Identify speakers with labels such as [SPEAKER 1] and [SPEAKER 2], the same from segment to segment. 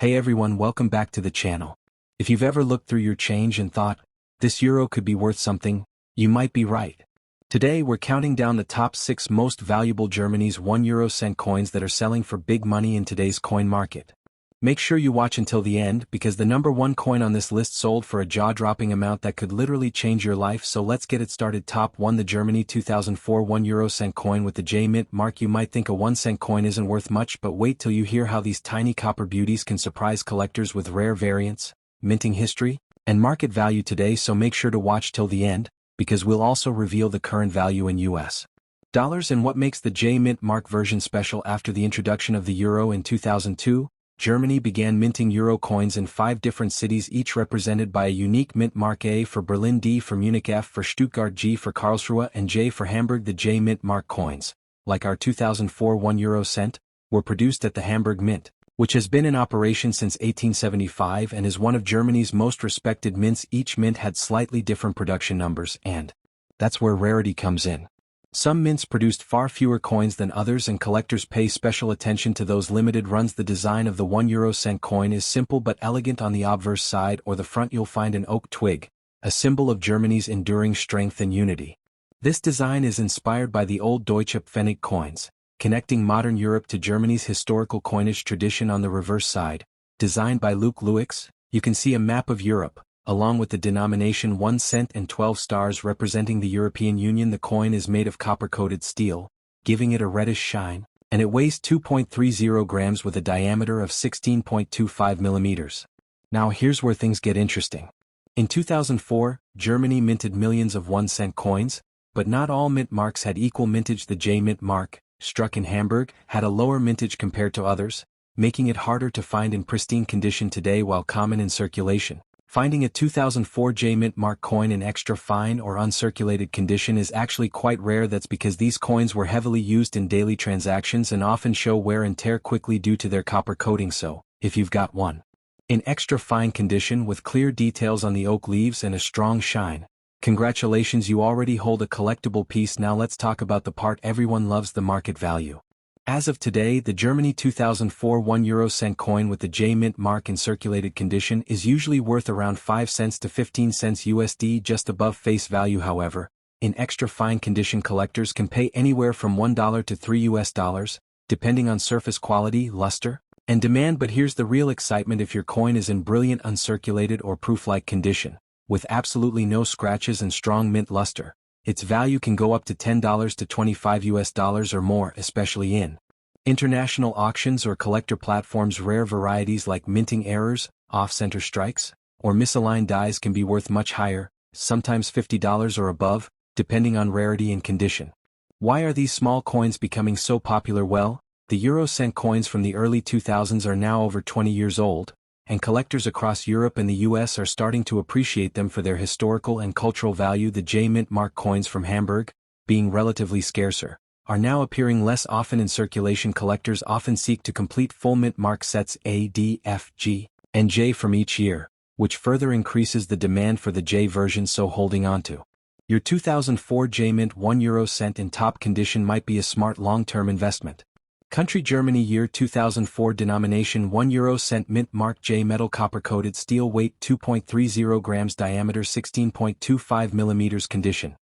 [SPEAKER 1] Hey everyone, welcome back to the channel. If you've ever looked through your change and thought, this euro could be worth something, you might be right. Today we're counting down the top 6 most valuable Germany's 1 euro cent coins that are selling for big money in today's coin market. Make sure you watch until the end because the number 1 coin on this list sold for a jaw-dropping amount that could literally change your life, so let's get it started. Top 1, the Germany 2004 1 euro cent coin with the J mint mark. You might think a 1 cent coin isn't worth much, but wait till you hear how these tiny copper beauties can surprise collectors with rare variants, minting history, and market value today, so make sure to watch till the end, because we'll also reveal the current value in US dollars and what makes the J mint mark version special. After the introduction of the euro in 2002, Germany began minting euro coins in 5 different cities, each represented by a unique mint mark: A for Berlin, D for Munich, F for Stuttgart, G for Karlsruhe, and J for Hamburg. The J mint mark coins, like our 2004 1 euro cent, were produced at the Hamburg Mint, which has been in operation since 1875 and is one of Germany's most respected mints. Each mint had slightly different production numbers, and that's where rarity comes in. Some mints produced far fewer coins than others, and collectors pay special attention to those limited runs. The design of the 1 euro cent coin is simple but elegant. On the obverse side or the front you'll find an oak twig, a symbol of Germany's enduring strength and unity. This design is inspired by the old Deutsche Pfennig coins, connecting modern Europe to Germany's historical coinage tradition. On the reverse side, designed by Luke Lewix, you can see a map of Europe, along with the denomination 1 cent and 12 stars representing the European Union. The coin is made of copper-coated steel, giving it a reddish shine, and it weighs 2.30 grams with a diameter of 16.25 millimeters. Now here's where things get interesting. In 2004, Germany minted millions of 1 cent coins, but not all mint marks had equal mintage. The J mint mark, struck in Hamburg, had a lower mintage compared to others, making it harder to find in pristine condition today. While common in circulation, finding a 2004 J mint mark coin in extra fine or uncirculated condition is actually quite rare. That's because these coins were heavily used in daily transactions and often show wear and tear quickly due to their copper coating. So, if you've got one in extra fine condition with clear details on the oak leaves and a strong shine, congratulations, you already hold a collectible piece. Now let's talk about the part everyone loves, the market value. As of today, the Germany 2004 1 euro cent coin with the J mint mark in circulated condition is usually worth around 5 cents to 15 cents USD, just above face value. However, in extra fine condition, collectors can pay anywhere from $1 to $3, depending on surface quality, luster, and demand. But here's the real excitement: if your coin is in brilliant uncirculated or proof-like condition, with absolutely no scratches and strong mint luster, its value can go up to $10 to $25 or more, especially in international auctions or collector platforms. Rare varieties like minting errors, off-center strikes, or misaligned dies can be worth much higher, sometimes $50 or above, depending on rarity and condition. Why are these small coins becoming so popular? Well, the euro cent coins from the early 2000s are now over 20 years old, and collectors across Europe and the US are starting to appreciate them for their historical and cultural value. The J mint mark coins from Hamburg, being relatively scarcer, are now appearing less often in circulation. Collectors often seek to complete full mint mark sets A, D, F, G, and J from each year, which further increases the demand for the J version. So holding on to your 2004 J mint 1 euro cent in top condition might be a smart long-term investment. Country: Germany. Year 2004. Denomination 1 euro cent mint mark J, metal, copper-coated steel, weight 2.30 grams, diameter 16.25 millimeters. Condition: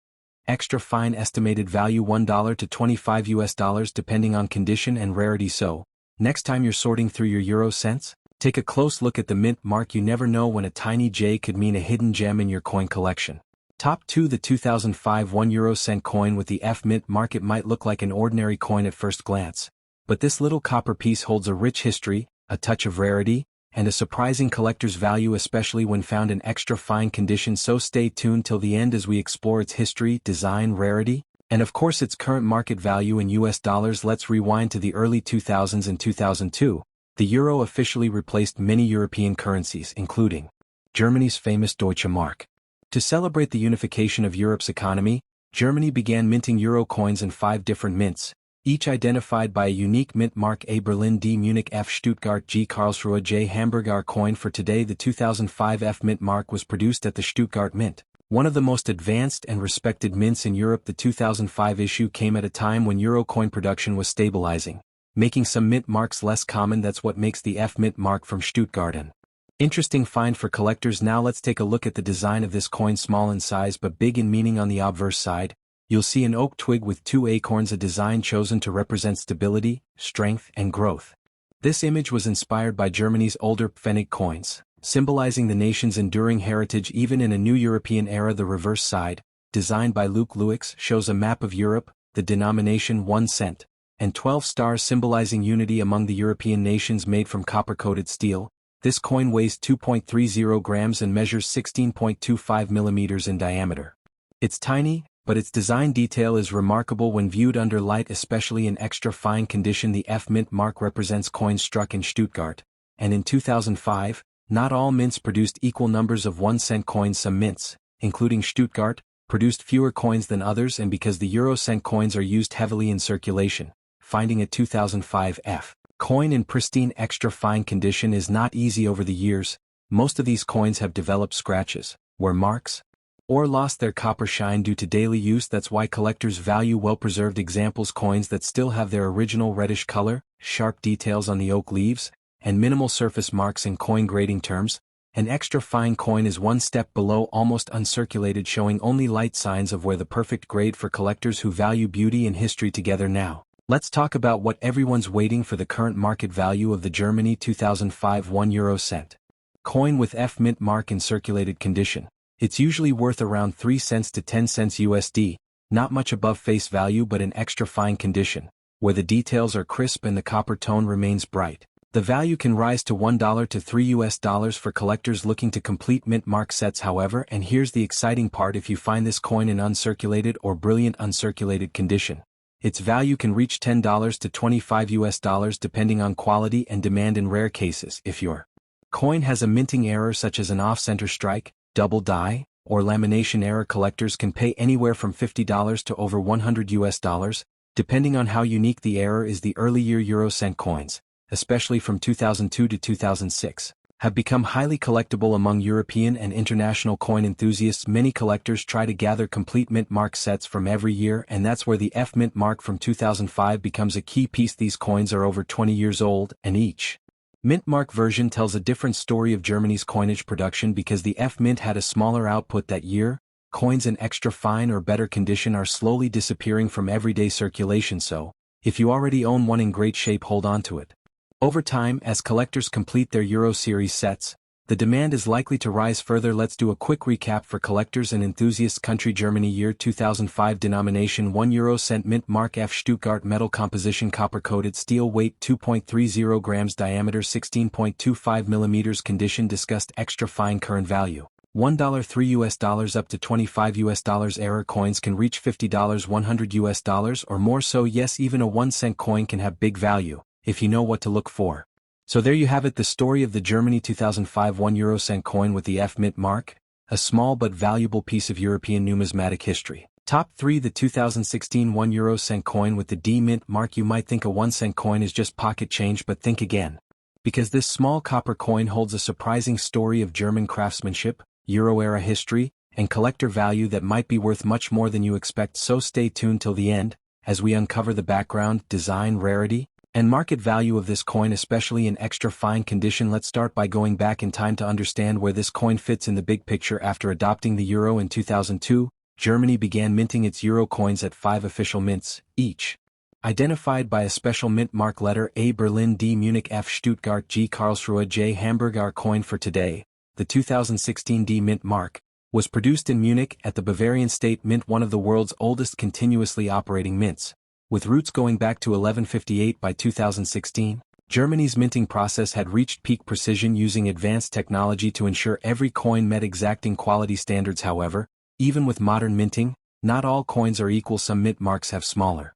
[SPEAKER 1] extra fine. Estimated value $1 to $25 depending on condition and rarity. So, next time you're sorting through your euro cents, take a close look at the mint mark. You never know when a tiny J could mean a hidden gem in your coin collection. Top 2, the 2005 1 euro cent coin with the F mint mark. It might look like an ordinary coin at first glance, but this little copper piece holds a rich history, a touch of rarity, and a surprising collector's value, especially when found in extra fine condition. So stay tuned till the end as we explore its history, design, rarity, and of course its current market value in US dollars. Let's rewind to the early 2000s. In 2002, the euro officially replaced many European currencies, including Germany's famous Deutsche Mark. To celebrate the unification of Europe's economy, Germany began minting euro coins in 5 different mints, each identified by a unique mint mark: A Berlin, D Munich, F Stuttgart, G Karlsruhe, J Hamburg. Our coin for today, the 2005 F mint mark, was produced at the Stuttgart Mint, one of the most advanced and respected mints in Europe. The 2005 issue came at a time when euro coin production was stabilizing, making some mint marks less common. That's what makes the F mint mark from Stuttgart an interesting find for collectors. Now let's take a look at the design of this coin. Small in size but big in meaning. On the obverse side, you'll see an oak twig with 2 acorns, a design chosen to represent stability, strength, and growth. This image was inspired by Germany's older pfennig coins, symbolizing the nation's enduring heritage even in a new European era. The reverse side, designed by Luke Lewix, shows a map of Europe, the denomination 1 cent, and 12 stars symbolizing unity among the European nations. Made from copper-coated steel, this coin weighs 2.30 grams and measures 16.25 millimeters in diameter. It's tiny, but its design detail is remarkable when viewed under light, especially in extra fine condition. The F mint mark represents coins struck in Stuttgart, and in 2005, not all mints produced equal numbers of 1 cent coins. Some mints, including Stuttgart, produced fewer coins than others, and because the euro cent coins are used heavily in circulation, finding a 2005 F coin in pristine extra fine condition is not easy. Over the years, most of these coins have developed scratches, wear marks, or lost their copper shine due to daily use. That's why collectors value well-preserved examples, coins that still have their original reddish color, sharp details on the oak leaves, and minimal surface marks. In coin grading terms, an extra fine coin is one step below almost uncirculated, showing only light signs of where the perfect grade for collectors who value beauty and history together. Now, let's talk about what everyone's waiting for: the current market value of the Germany 2005 1 euro cent coin with F mint mark in circulated condition. It's usually worth around 3 cents to 10 cents USD, not much above face value, but in extra fine condition, where the details are crisp and the copper tone remains bright, the value can rise to $1 to $3 for collectors looking to complete mint mark sets. However, and here's the exciting part, if you find this coin in uncirculated or brilliant uncirculated condition, its value can reach $10 to $25 depending on quality and demand. In rare cases, if your coin has a minting error such as an off-center strike, double die, or lamination error, collectors can pay anywhere from $50 to over $100, depending on how unique the error is. The early year euro cent coins, especially from 2002 to 2006, have become highly collectible among European and international coin enthusiasts. Many collectors try to gather complete mint mark sets from every year, and that's where the F mint mark from 2005 becomes a key piece. These coins are over 20 years old, and each mint mark version tells a different story of Germany's coinage production. Because the F mint had a smaller output that year, coins in extra fine or better condition are slowly disappearing from everyday circulation. So, if you already own one in great shape, hold on to it. Over time, as collectors complete their Euro series sets, the demand is likely to rise further. Let's do a quick recap for collectors and enthusiasts. Country: Germany. Year 2005. Denomination: 1 euro cent. Mint mark F Stuttgart. Metal composition: copper-coated steel. Weight: 2.30 grams. Diameter: 16.25 millimeters. Condition discussed. Extra fine. Current value: $1 $3 up to $25. Error: coins can reach $50 $100 or more. So yes, even a 1 cent coin can have big value if you know what to look for. So there you have it, the story of the Germany 2005 1 euro cent coin with the F mint mark, a small but valuable piece of European numismatic history. Top 3. The 2016 1 euro cent coin with the D mint mark. You might think a 1 cent coin is just pocket change, but think again. Because this small copper coin holds a surprising story of German craftsmanship, Euro-era history, and collector value that might be worth much more than you expect. So stay tuned till the end, as we uncover the background, design, rarity, and market value of this coin, especially in extra fine condition. Let's start by going back in time to understand where this coin fits in the big picture. After adopting the euro in 2002, Germany began minting its euro coins at 5 official mints, each identified by a special mint mark letter: A Berlin, D Munich, F Stuttgart, G Karlsruhe, J Hamburg. Our coin for today, the 2016 D mint mark, was produced in Munich at the Bavarian State Mint, one of the world's oldest continuously operating mints. With roots going back to 1158. By 2016, Germany's minting process had reached peak precision, using advanced technology to ensure every coin met exacting quality standards. However, even with modern minting, not all coins are equal. Some mint marks have smaller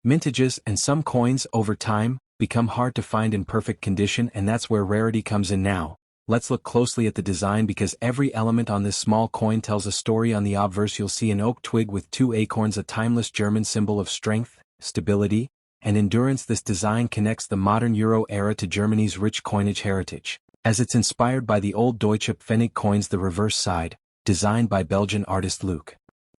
[SPEAKER 1] mintages, and some coins, over time, become hard to find in perfect condition, and that's where rarity comes in. Now, let's look closely at the design, because every element on this small coin tells a story. On the obverse, you'll see an oak twig with 2 acorns, a timeless German symbol of strength, stability, and endurance. This design connects the modern Euro era to Germany's rich coinage heritage, as it's inspired by the old Deutsche Pfennig coins. The reverse side, designed by Belgian artist Luke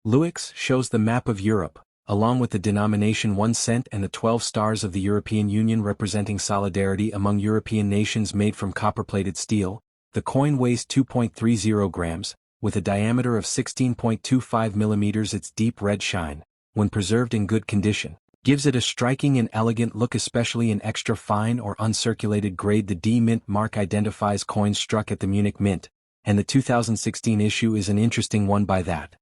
[SPEAKER 1] Lewix, shows the map of Europe, along with the denomination 1 cent and the 12 stars of the European Union representing solidarity among European nations made from copper-plated steel. The coin weighs 2.30 grams, with a diameter of 16.25 millimeters. Its deep red shine, when preserved in good condition, gives it a striking and elegant look, especially in extra fine or uncirculated grade. The D Mint mark identifies coins struck at the Munich Mint, and the 2016 issue is an interesting one by that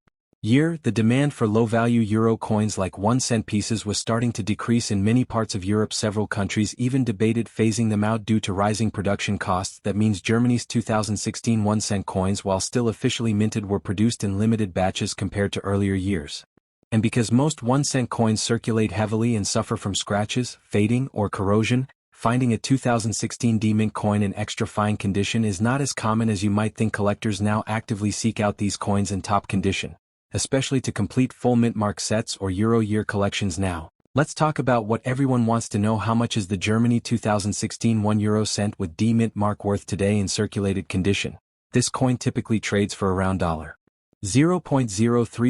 [SPEAKER 1] year. The demand for low-value euro coins like 1 cent pieces was starting to decrease in many parts of Europe. Several countries even debated phasing them out due to rising production costs. That means Germany's 2016 1 cent coins, while still officially minted, were produced in limited batches compared to earlier years. And because most 1 cent coins circulate heavily and suffer from scratches, fading, or corrosion, finding a 2016 D Mint coin in extra fine condition is not as common as you might think. Collectors now actively seek out these coins in top condition, especially to complete full mint mark sets or Euro year collections. Now, let's talk about what everyone wants to know: how much is the Germany 2016 1 euro cent with D Mint mark worth today in circulated condition? This coin typically trades for around $0.03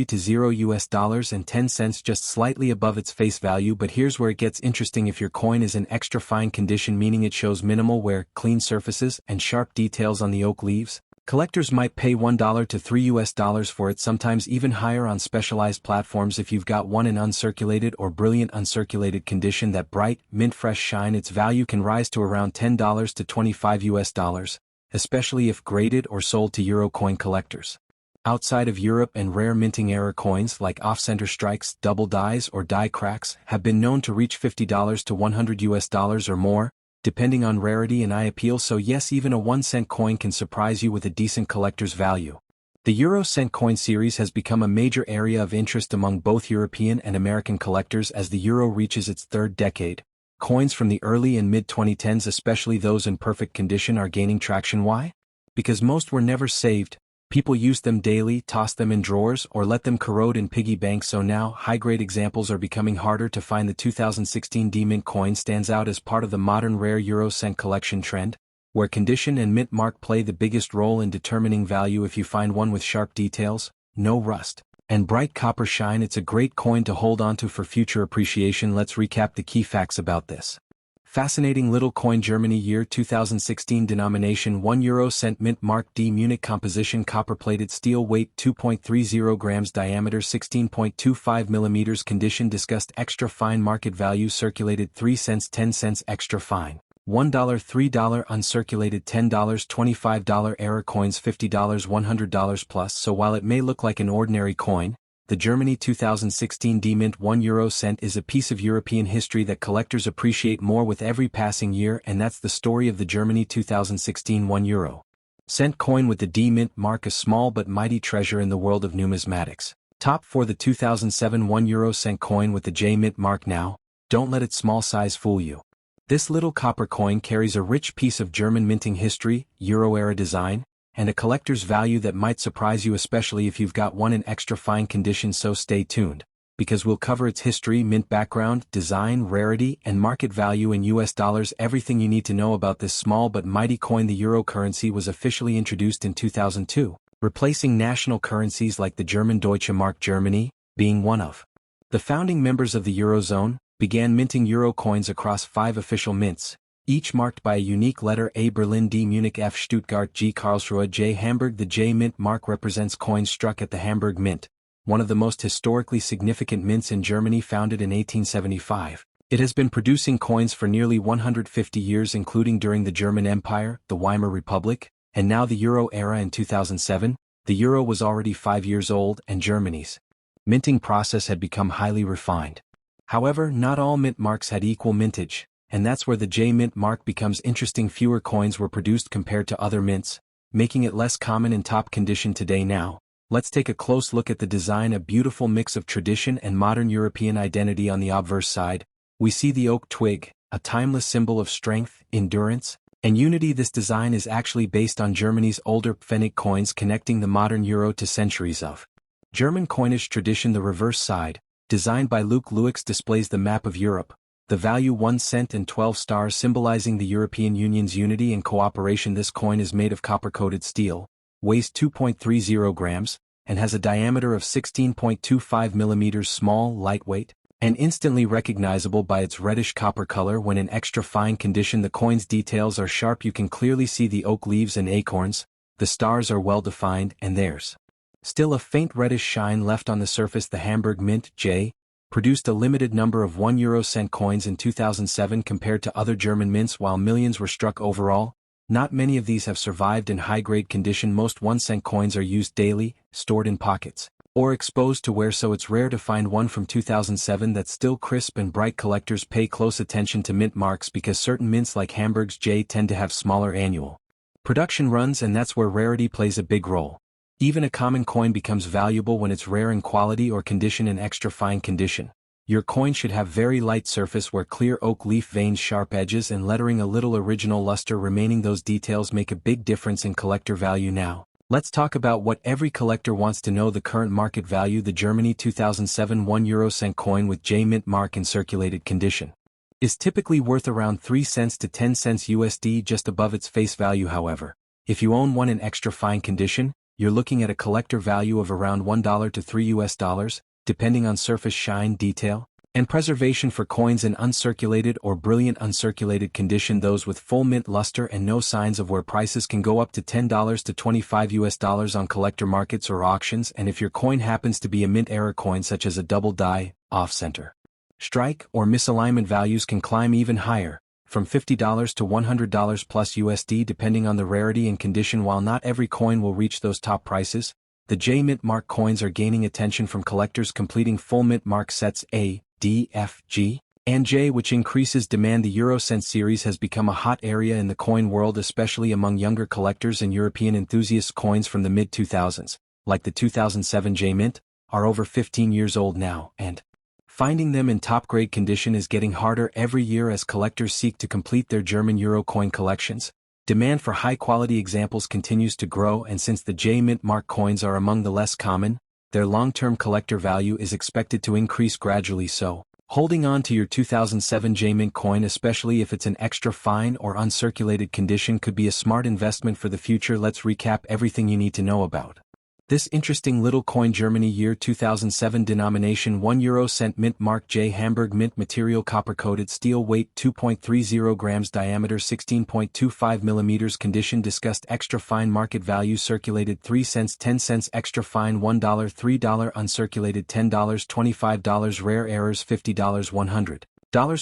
[SPEAKER 1] to $0.10, just slightly above its face value. But here's where it gets interesting. If your coin is in extra fine condition, meaning it shows minimal wear, clean surfaces, and sharp details on the oak leaves, collectors might pay $1 to $3 for it, sometimes even higher on specialized platforms. If you've got one in uncirculated or brilliant uncirculated condition, that bright, mint-fresh shine, its value can rise to around $10 to $25, especially if graded or sold to Euro coin collectors. Outside of Europe, and rare minting error coins like off-center strikes, double dies, or die cracks have been known to reach $50 to $100 or more, depending on rarity and eye appeal. So yes, even a 1 cent coin can surprise you with a decent collector's value. The Euro cent coin series has become a major area of interest among both European and American collectors as the euro reaches its third decade. Coins from the early and mid-2010s, especially those in perfect condition, are gaining traction. Why? Because most were never saved. People used them daily, tossed them in drawers, or let them corrode in piggy banks. So now, high-grade examples are becoming harder to find. The 2016 D Mint coin stands out as part of the modern rare Euro cent collection trend, where condition and mint mark play the biggest role in determining value. If you find one with sharp details, no rust, and bright copper shine, it's a great coin to hold onto for future appreciation. Let's recap the key facts about this fascinating little coin. Germany, year 2016, denomination 1 euro cent, mint mark D, Munich, composition copper-plated steel, weight 2.30 grams, diameter 16.25 millimeters, condition discussed, extra fine, market value circulated 3 cents, 10 cents, extra fine $1, $3, uncirculated $10, $25, error coins $50, $100 plus. So while it may look like an ordinary coin, the Germany 2016 D Mint 1 euro cent is a piece of European history that collectors appreciate more with every passing year. And that's the story of the Germany 2016 1 euro cent coin with the D Mint mark, a small but mighty treasure in the world of numismatics. Top 4: the 2007 1 euro cent coin with the J Mint mark. Now, don't let its small size fool you. This little copper coin carries a rich piece of German minting history, Euro-era design, and a collector's value that might surprise you, especially if you've got one in extra fine condition. So stay tuned, because we'll cover its history, mint background, design, rarity, and market value in US dollars. Everything you need to know about this small but mighty coin. The euro currency was officially introduced in 2002, replacing national currencies like the German Deutsche Mark. Germany, being one of the founding members of the Eurozone, began minting euro coins across 5 official mints, each marked by a unique letter: A Berlin, D Munich, F Stuttgart, G Karlsruhe, J Hamburg. The J Mint mark represents coins struck at the Hamburg Mint, one of the most historically significant mints in Germany. Founded in 1875, it has been producing coins for nearly 150 years, including during the German Empire, the Weimar Republic, and now the Euro era. In 2007, the euro was already 5 years old, and Germany's minting process had become highly refined. However, not all mint marks had equal mintage, and that's where the J Mint mark becomes interesting. Fewer coins were produced compared to other mints, making it less common in top condition today. Now, let's take a close look at the design, a beautiful mix of tradition and modern European identity. On the obverse side, we see the oak twig, a timeless symbol of strength, endurance, and unity. This design is actually based on Germany's older Pfennig coins, connecting the modern euro to centuries of German coinage tradition. The reverse side, designed by Luke Lewix, displays the map of Europe, the value 1 cent and 12 stars, symbolizing the European Union's unity and cooperation. This coin is made of copper-coated steel, weighs 2.30 grams, and has a diameter of 16.25 millimeters, small, lightweight, and instantly recognizable by its reddish copper color. When in extra fine condition, the coin's details are sharp. You can clearly see the oak leaves and acorns, the stars are well defined, and there's still a faint reddish shine left on the surface. The Hamburg Mint J produced a limited number of €1 coins in 2007 compared to other German mints. While millions were struck overall, not many of these have survived in high-grade condition. Most 1-cent coins are used daily, stored in pockets, or exposed to wear, so it's rare to find one from 2007 that's still crisp and bright. Collectors pay close attention to mint marks because certain mints like Hamburg's J tend to have smaller annual production runs, and that's where rarity plays a big role. Even a common coin becomes valuable when it's rare in quality or condition. In extra fine condition, your coin should have very light surface where clear oak leaf veins, sharp edges, and lettering, a little original luster remaining. Those details make a big difference in collector value. Now, let's talk about what every collector wants to know: the current market value. The Germany 2007 €1 coin with J mint mark in circulated condition is typically worth around 3 cents to 10 cents USD, just above its face value. However, if you own one in extra fine condition, you're looking at a collector value of around $1 to $3, depending on surface shine, detail, and preservation. For coins in uncirculated or brilliant uncirculated condition, those with full mint luster and no signs of wear, prices can go up to $10 to $25 on collector markets or auctions. And if your coin happens to be a mint era coin such as a double die, off-center, strike, or misalignment, values can climb even higher, from $50 to $100 plus USD, depending on the rarity and condition. While not every coin will reach those top prices, the J mint mark coins are gaining attention from collectors completing full mint mark sets A, D, F, G, and J, which increases demand. The Eurocent series has become a hot area in the coin world, especially among younger collectors and European enthusiasts. Coins from the mid-2000s, like the 2007 J mint, are over 15 years old now, and finding them in top-grade condition is getting harder every year as collectors seek to complete their German Euro coin collections. Demand for high-quality examples continues to grow, and since the J mint mark coins are among the less common, their long-term collector value is expected to increase gradually. So, holding on to your 2007 J mint coin, especially if it's an extra fine or uncirculated condition, could be a smart investment for the future. Let's recap everything you need to know about this interesting little coin. Germany, year 2007, denomination €1 mint mark J, Hamburg mint material, copper-coated steel, weight 2.30 grams, diameter 16.25 millimeters, condition discussed. Extra fine market value: circulated 3 cents, 10 cents, extra fine $1, $3, uncirculated $10, $25, rare errors $50, $100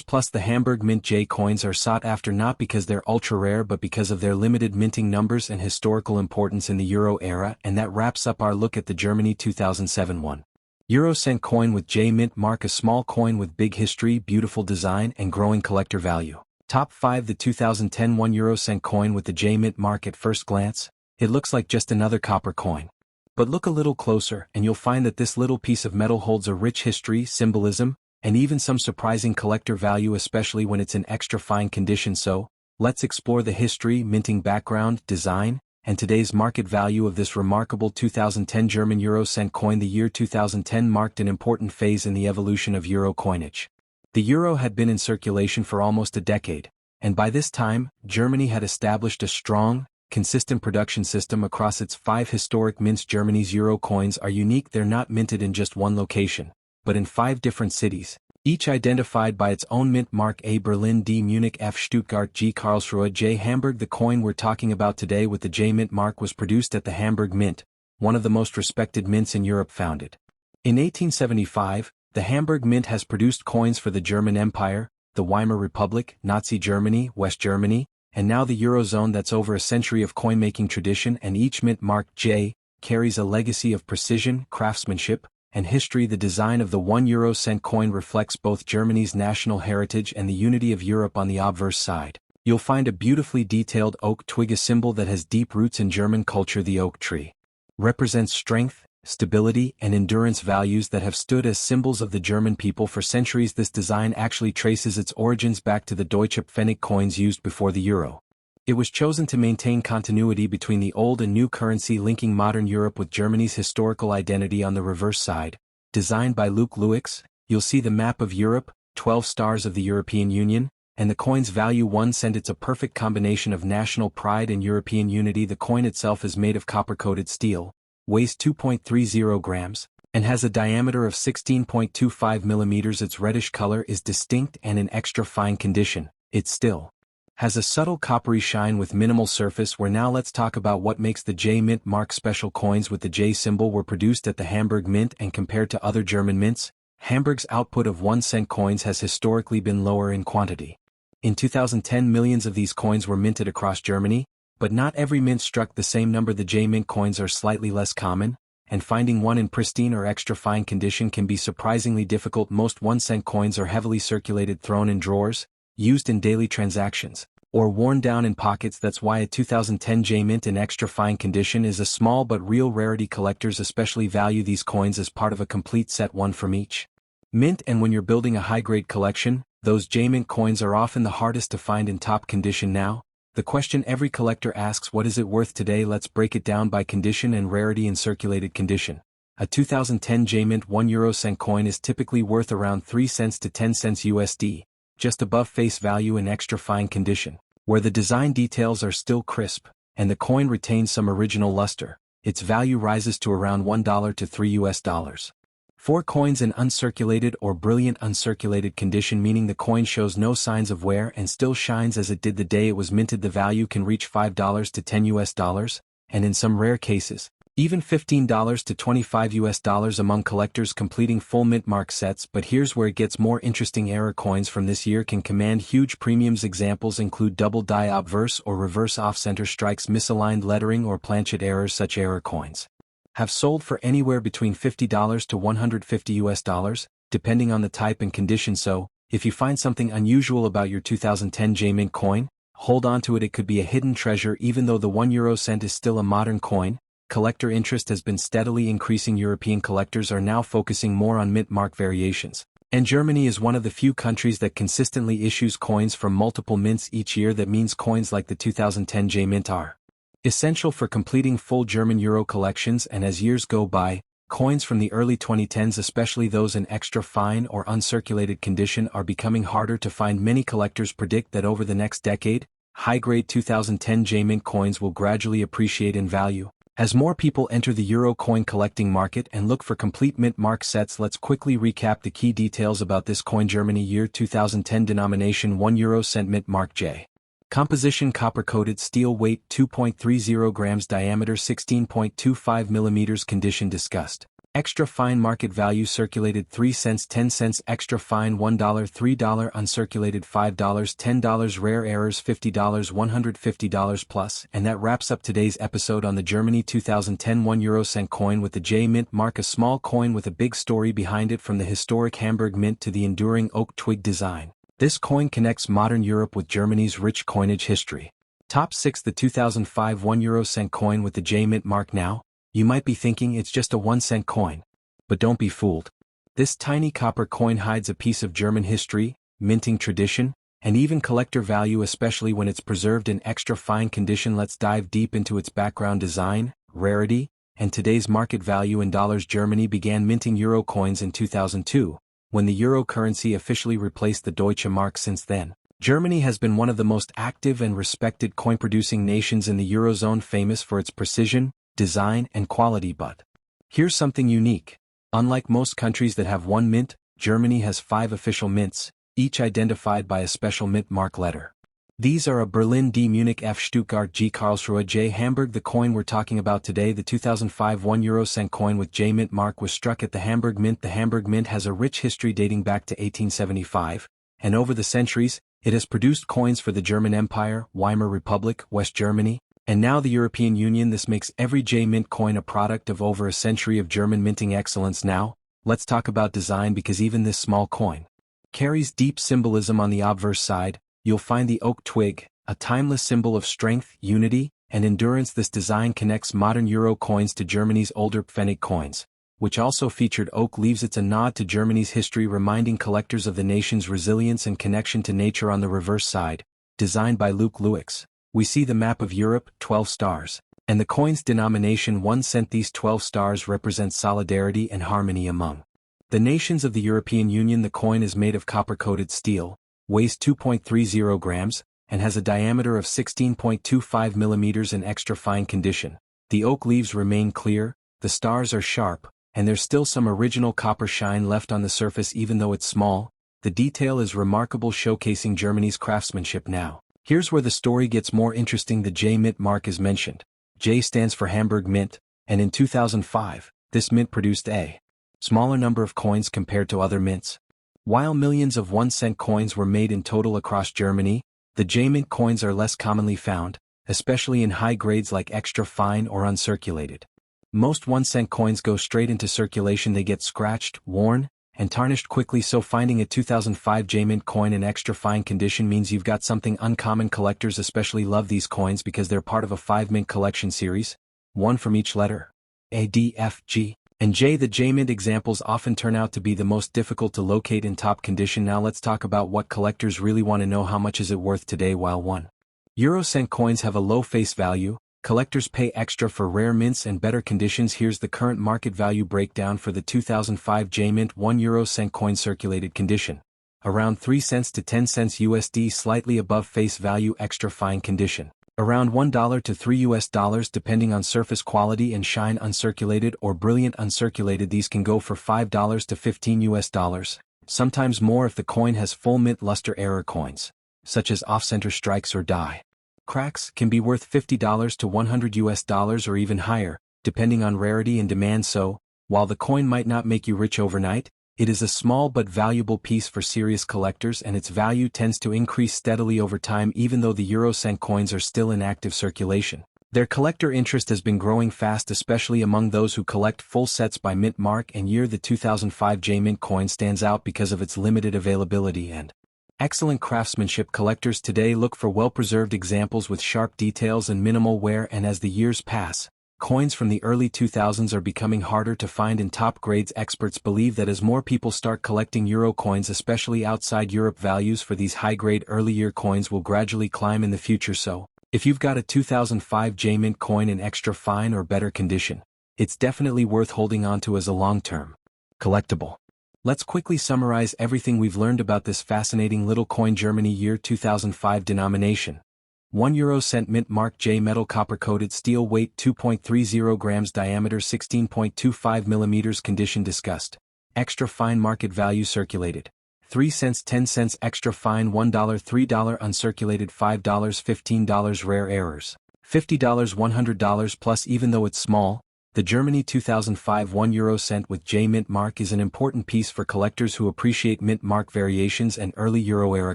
[SPEAKER 1] plus. The Hamburg Mint J coins are sought after not because they're ultra rare but because of their limited minting numbers and historical importance in the Euro era. And that wraps up our look at the Germany 2007 €1 coin with J mint mark, a small coin with big history, beautiful design, and growing collector value. Top 5. The 2010 €1 coin with the J mint mark. At first glance, it looks like just another copper coin. But look a little closer and you'll find that this little piece of metal holds a rich history, symbolism, and even some surprising collector value, especially when it's in extra fine condition. So, let's explore the history, minting background, design, and today's market value of this remarkable 2010 German Eurocent coin. The year 2010 marked an important phase in the evolution of Euro coinage. The Euro had been in circulation for almost a decade, and by this time, Germany had established a strong, consistent production system across its 5 historic mints. Germany's Euro coins are unique. They're not minted in just one location, but in 5 different cities, each identified by its own mint mark: A, Berlin; D, Munich; F, Stuttgart; G, Karlsruhe; J, Hamburg. The coin we're talking about today with the J mint mark was produced at the Hamburg Mint, one of the most respected mints in Europe. Founded in 1875, the Hamburg Mint has produced coins for the German Empire, the Weimar Republic, Nazi Germany, West Germany, and now the Eurozone. That's over a century of coin-making tradition, and each mint mark J carries a legacy of precision, craftsmanship, and history. The design of the €1 coin reflects both Germany's national heritage and the unity of Europe. On the obverse side, you'll find a beautifully detailed oak twig, a symbol that has deep roots in German culture. The oak tree represents strength, stability, and endurance, values that have stood as symbols of the German people for centuries. This design actually traces its origins back to the Deutsche Pfennig coins used before the euro. It was chosen to maintain continuity between the old and new currency, linking modern Europe with Germany's historical identity. On the reverse side, designed by Luke Lewix, you'll see the map of Europe, 12 stars of the European Union, and the coin's value: 1 cent. It's a perfect combination of national pride and European unity. The coin itself is made of copper-coated steel, weighs 2.30 grams, and has a diameter of 16.25 millimeters. Its reddish color is distinct and in extra fine condition. It still has a subtle coppery shine with minimal surface wear. Now let's talk about what makes the J Mint mark special. Coins with the J symbol were produced at the Hamburg Mint, and compared to other German mints, Hamburg's output of 1-cent coins has historically been lower in quantity. In 2010, millions of these coins were minted across Germany, but not every mint struck the same number. The J Mint coins are slightly less common, and finding one in pristine or extra fine condition can be surprisingly difficult. Most 1-cent coins are heavily circulated, thrown in drawers, used in daily transactions, or worn down in pockets. That's why a 2010 J Mint in extra fine condition is a small but real rarity. Collectors especially value these coins as part of a complete set, one from each mint, and when you're building a high-grade collection, those J Mint coins are often the hardest to find in top condition. Now, the question every collector asks: what is it worth today? Let's break it down by condition and rarity. In circulated condition, a 2010 J Mint 1 cent coin is typically worth around 3 cents to 10 cents USD, just above face value. In extra fine condition, where the design details are still crisp, and the coin retains some original luster, its value rises to around $1 to $3. For coins in uncirculated or brilliant uncirculated condition, meaning the coin shows no signs of wear and still shines as it did the day it was minted, the value can reach $5 to $10, and in some rare cases, even $15 to $25 among collectors completing full mint mark sets. But here's where it gets more interesting. Error coins from this year can command huge premiums. Examples include double die obverse or reverse off-center strikes, misaligned lettering, or planchet errors. Such error coins have sold for anywhere between $50 to $150, depending on the type and condition. So, if you find something unusual about your 2010 J Mint coin, hold on to it. It could be a hidden treasure. Even though the 1 cent is still a modern coin, collector interest has been steadily increasing. European collectors are now focusing more on mint mark variations, and Germany is one of the few countries that consistently issues coins from multiple mints each year. That means coins like the 2010 J Mint are essential for completing full German Euro collections. And as years go by, coins from the early 2010s, especially those in extra fine or uncirculated condition, are becoming harder to find. Many collectors predict that over the next decade, high-grade 2010 J Mint coins will gradually appreciate in value as more people enter the Euro coin collecting market and look for complete mint mark sets. Let's quickly recap the key details about this coin. Germany, year 2010, denomination 1 cent, mint mark J. Composition: copper-coated steel, weight 2.30 grams, diameter 16.25 millimeters. Condition discussed. Extra fine, market value circulated 3 cents, 10 cents, extra fine $1, $3, uncirculated $5, $10. Rare errors $50, $150 plus. And that wraps up today's episode on the Germany 2010 1 cent coin with the J Mint mark, a small coin with a big story behind it. From the historic Hamburg Mint to the enduring oak twig design, this coin connects modern Europe with Germany's rich coinage history. Top 6: the 2005 1 cent coin with the J Mint mark. Now, you might be thinking it's just a 1-cent coin. But don't be fooled. This tiny copper coin hides a piece of German history, minting tradition, and even collector value, especially when it's preserved in extra fine condition. Let's dive deep into its background, design, rarity, and today's market value in dollars. Germany began minting Euro coins in 2002, when the Euro currency officially replaced the Deutsche Mark. Since then, Germany has been one of the most active and respected coin-producing nations in the Eurozone, famous for its precision, design, and quality. But here's something unique. Unlike most countries that have one mint, Germany has 5 official mints, each identified by a special mint mark letter. These are a Berlin, D, Munich, F, Stuttgart, G, Karlsruhe, J, Hamburg. The coin we're talking about today, the 2005 1 cent coin with J Mint mark, was struck at the Hamburg Mint. The Hamburg Mint has a rich history dating back to 1875, and over the centuries, it has produced coins for the German Empire, Weimar Republic, West Germany, and now the European Union. This makes every J Mint coin a product of over a century of German minting excellence. Now, let's talk about design, because even this small coin carries deep symbolism. On the obverse side, you'll find the oak twig, a timeless symbol of strength, unity, and endurance. This design connects modern Euro coins to Germany's older Pfennig coins, which also featured oak leaves. It's a nod to Germany's history, reminding collectors of the nation's resilience and connection to nature. On the reverse side, designed by Luke Lewix, we see the map of Europe, 12 stars, and the coin's denomination 1 cent. These 12 stars represent solidarity and harmony among the nations of the European Union. The coin is made of copper-coated steel, weighs 2.30 grams, and has a diameter of 16.25 millimeters in extra fine condition. The oak leaves remain clear, the stars are sharp, and there's still some original copper shine left on the surface even though it's small. The detail is remarkable, showcasing Germany's craftsmanship now. Here's where the story gets more interesting. The J mint mark is mentioned. J stands for Hamburg Mint, and in 2005, this mint produced a smaller number of coins compared to other mints. While millions of 1-cent coins were made in total across Germany, the J mint coins are less commonly found, especially in high grades like extra fine or uncirculated. Most 1-cent coins go straight into circulation. They get scratched, worn, and tarnished quickly, so finding a 2005 J mint coin in extra fine condition means you've got something uncommon. Collectors especially love these coins because they're part of a 5-mint collection series, one from each letter A, D, F, G, and J. The J mint examples often turn out to be the most difficult to locate in top condition. Now let's talk about what collectors really want to know. How much is it worth today? While 1 euro cent coins have a low face value, collectors pay extra for rare mints and better conditions. Here's the current market value breakdown for the 2005 J mint 1 euro cent coin. Circulated condition: around 3 cents to 10 cents USD, slightly above face value. Extra fine condition: around $1 to $3 depending on surface quality and shine. Uncirculated or brilliant uncirculated, these can go for $5 to $15, sometimes more if the coin has full mint luster. Error coins, such as off-center strikes or die cracks, can be worth $50 to $100 or even higher, depending on rarity and demand. So, while the coin might not make you rich overnight, it is a small but valuable piece for serious collectors, and its value tends to increase steadily over time. Even though the euro cent coins are still in active circulation, their collector interest has been growing fast, especially among those who collect full sets by mint mark and year. The 2005 J mint coin stands out because of its limited availability and excellent craftsmanship. Collectors today look for well-preserved examples with sharp details and minimal wear, and as the years pass, coins from the early 2000s are becoming harder to find in top grades. Experts believe that as more people start collecting euro coins, especially outside Europe, values for these high-grade early-year coins will gradually climb in the future. So, if you've got a 2005 J mint coin in extra fine or better condition, it's definitely worth holding on to as a long-term collectible. Let's quickly summarize everything we've learned about this fascinating little coin. Germany, year 2005. Denomination: 1 euro cent mint mark J, metal copper coated steel, weight 2.30 grams, diameter 16.25 millimeters. Condition discussed. Extra fine. Market value: circulated 3 cents, 10 cents, extra fine $1, $3, uncirculated $5, $15. Rare errors: $50, $100 plus. Even though it's small, the Germany 2005 1 euro cent with J mint mark is an important piece for collectors who appreciate mint mark variations and early euro era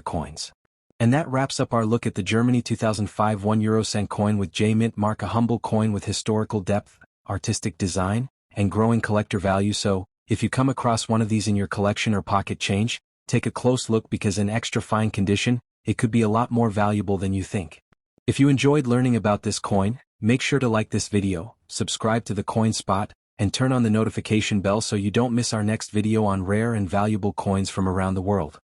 [SPEAKER 1] coins. And that wraps up our look at the Germany 2005 1 euro cent coin with J mint mark, a humble coin with historical depth, artistic design, and growing collector value. So, if you come across one of these in your collection or pocket change, take a close look, because in extra fine condition, it could be a lot more valuable than you think. If you enjoyed learning about this coin, make sure to like this video, subscribe to the Coin Spot, and turn on the notification bell so you don't miss our next video on rare and valuable coins from around the world.